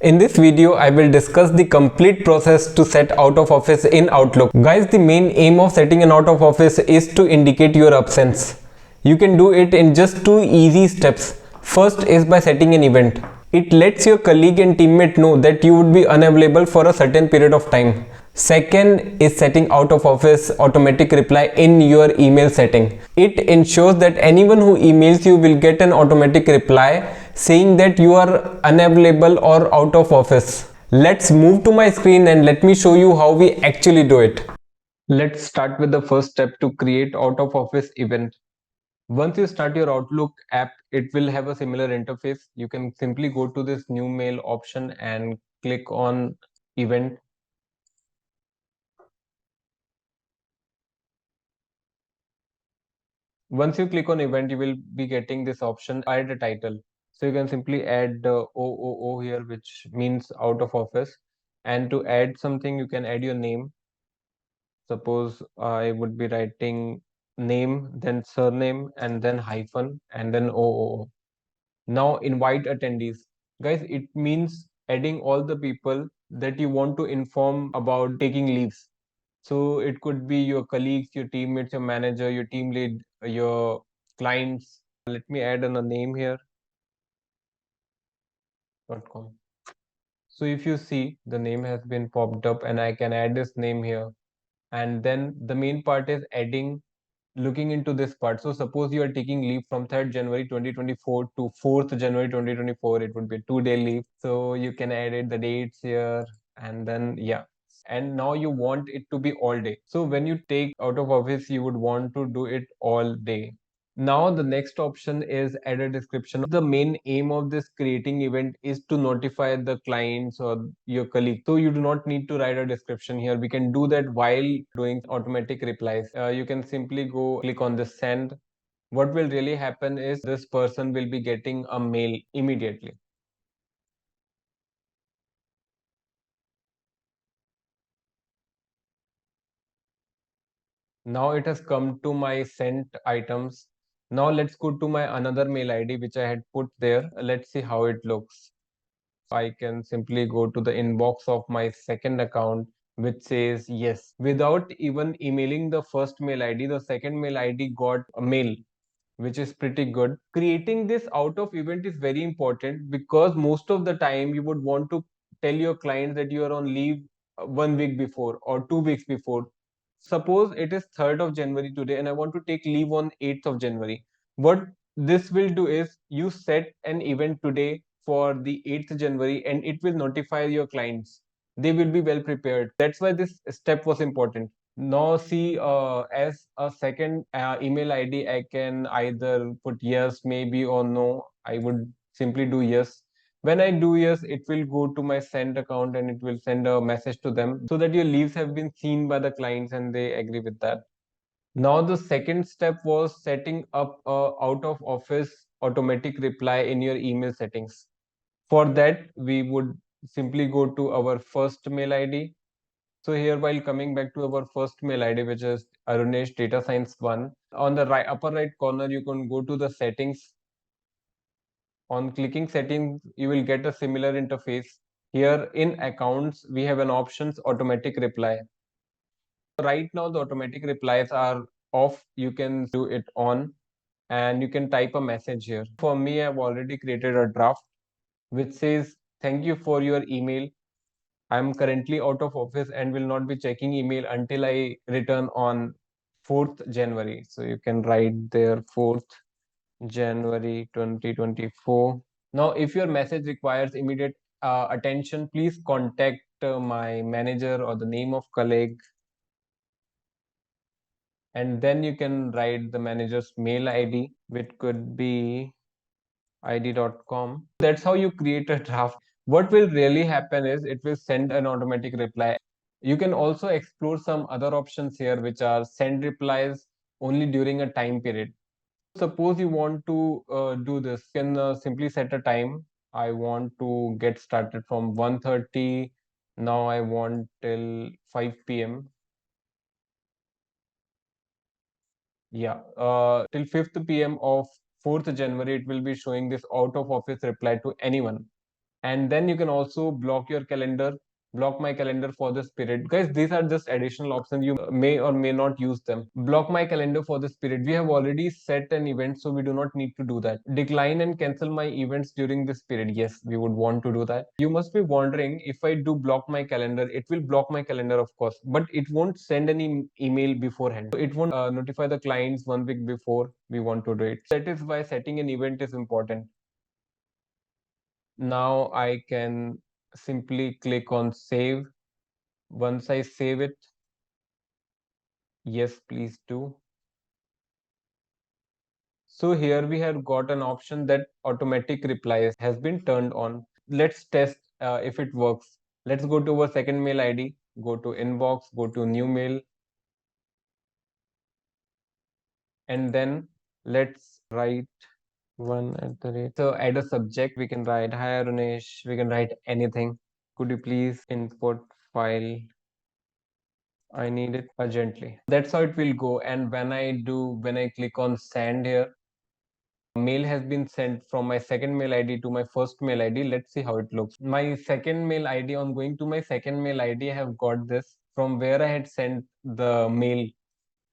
In this video, I will discuss the complete process to set out of office in Outlook. Guys, the main aim of setting an out of office is to indicate your absence. You can do it in just two easy steps. First is by setting an event. It lets your colleague and teammate know that you would be unavailable for a certain period of time. Second is setting out of office automatic reply in your email setting. It ensures that anyone who emails you will get an automatic reply saying that you are unavailable or out of office. Let's move to my screen and let me show you how we actually do it. Let's start with the first step to create out of office event. Once you start your Outlook app, it will have a similar interface. You can simply go to this new mail option and click on event. Once you click on event, you will be getting this option add a title. So you can simply add OOO here, which means out of office. And to add something, you can add your name. Suppose I would be writing name, then surname, and then hyphen, and then OOO. Now invite attendees. Guys, it means adding all the people that you want to inform about taking leaves. So it could be your colleagues, your teammates, your manager, your team lead, your clients. Let me add in a name here. .com. So if you see, the name has been popped up and I can add this name here. And then the main part is adding, looking into this part. So suppose you are taking leave from 3rd January 2024 to 4th January 2024, it would be a 2-day leave. So you can edit the dates here and then, yeah. And now you want it to be all day. So when you take out of office, you would want to do it all day. Now the next option is add a description. The main aim of this creating event is to notify the clients or your colleague. So you do not need to write a description here. We can do that while doing automatic replies. You can simply go click on the send. What will really happen is this person will be getting a mail immediately. Now it has come to my sent items. Now let's go to my another mail ID which I had put there. Let's see how it looks. I can simply go to the inbox of my second account which says yes. Without even emailing the first mail ID, the second mail ID got a mail, which is pretty good. Creating this out of event is very important because most of the time you would want to tell your client that you are on leave 1 week before or 2 weeks before. Suppose it is 3rd of January today and I want to take leave on 8th of January. What this will do is you set an event today for the 8th January and it will notify your clients. They will be well prepared. That's why this step was important. Now see, as a second email ID, I can either put yes, maybe, or no. I would simply do yes. When I do yes, it will go to my send account and it will send a message to them so that your leaves have been seen by the clients and they agree with that. Now the second step was setting up a out of office automatic reply in your email settings. For that, we would simply go to our first mail ID. So here, while coming back to our first mail ID, which is Arunesh Data Science 1, on the upper right corner, you can go to the settings. On clicking settings, you will get a similar interface. Here in accounts, we have an options automatic reply. Right now, the automatic replies are off. You can do it on and you can type a message here. For me, I've already created a draft which says, thank you for your email. I'm currently out of office and will not be checking email until I return on 4th January. So you can write there 4th January 2024. Now, if your message requires immediate attention, please contact my manager or the name of colleague. And then you can write the manager's mail ID, which could be id.com. That's how you create a draft. What will really happen is it will send an automatic reply. You can also explore some other options here, which are send replies only during a time period. Suppose you want to do this, you can simply set a time. I want to get started from 1:30. Now I want till 5 p.m. Yeah, till 5th p.m. of 4th January, it will be showing this out of office reply to anyone. And then you can also block your calendar, block my calendar for this period. Guys, these are just additional options. You may or may not use them. Block my calendar for this period. We have already set an event, so we do not need to do that. Decline and cancel my events during this period. Yes, we would want to do that. You must be wondering, if I do block my calendar, it will block my calendar, of course, but it won't send any email beforehand. So it won't notify the clients 1 week before we want to do it. That is why setting an event is important. Now I can simply click on save. Once I save it, yes, please do. So here we have got an option that automatic replies has been turned on. Let's test if it works. Let's go to our second mail ID, go to inbox, go to new mail, and then let's write one at the rate. So add a subject. We can write, hi Arunesh. We can write anything. Could you please input file? I need it urgently. That's how it will go. And when I click on send here, mail has been sent from my second mail ID to my first mail ID. Let's see how it looks. My second mail ID, on going to my second mail ID, I have got this from where I had sent the mail.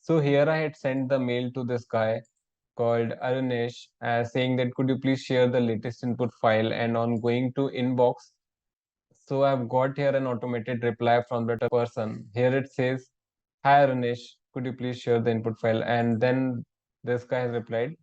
So here I had sent the mail to this guy called Arunesh, saying that could you please share the latest input file. And on going to inbox, so I've got here an automated reply from that person. Here it says, hi Arunesh, could you please share the input file? And then this guy has replied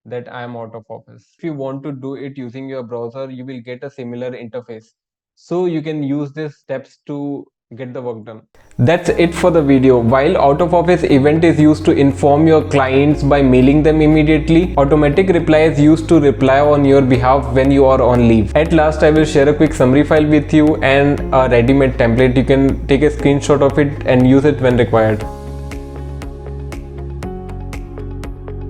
that I am out of office. If you want to do it using your browser, you will get a similar interface. So you can use these steps to get the work done. That's it for the video. While out of office event is used to inform your clients by mailing them immediately, automatic reply is used to reply on your behalf when you are on leave. At last, I will share a quick summary file with you and a ready-made template. You can take a screenshot of it and use it when required.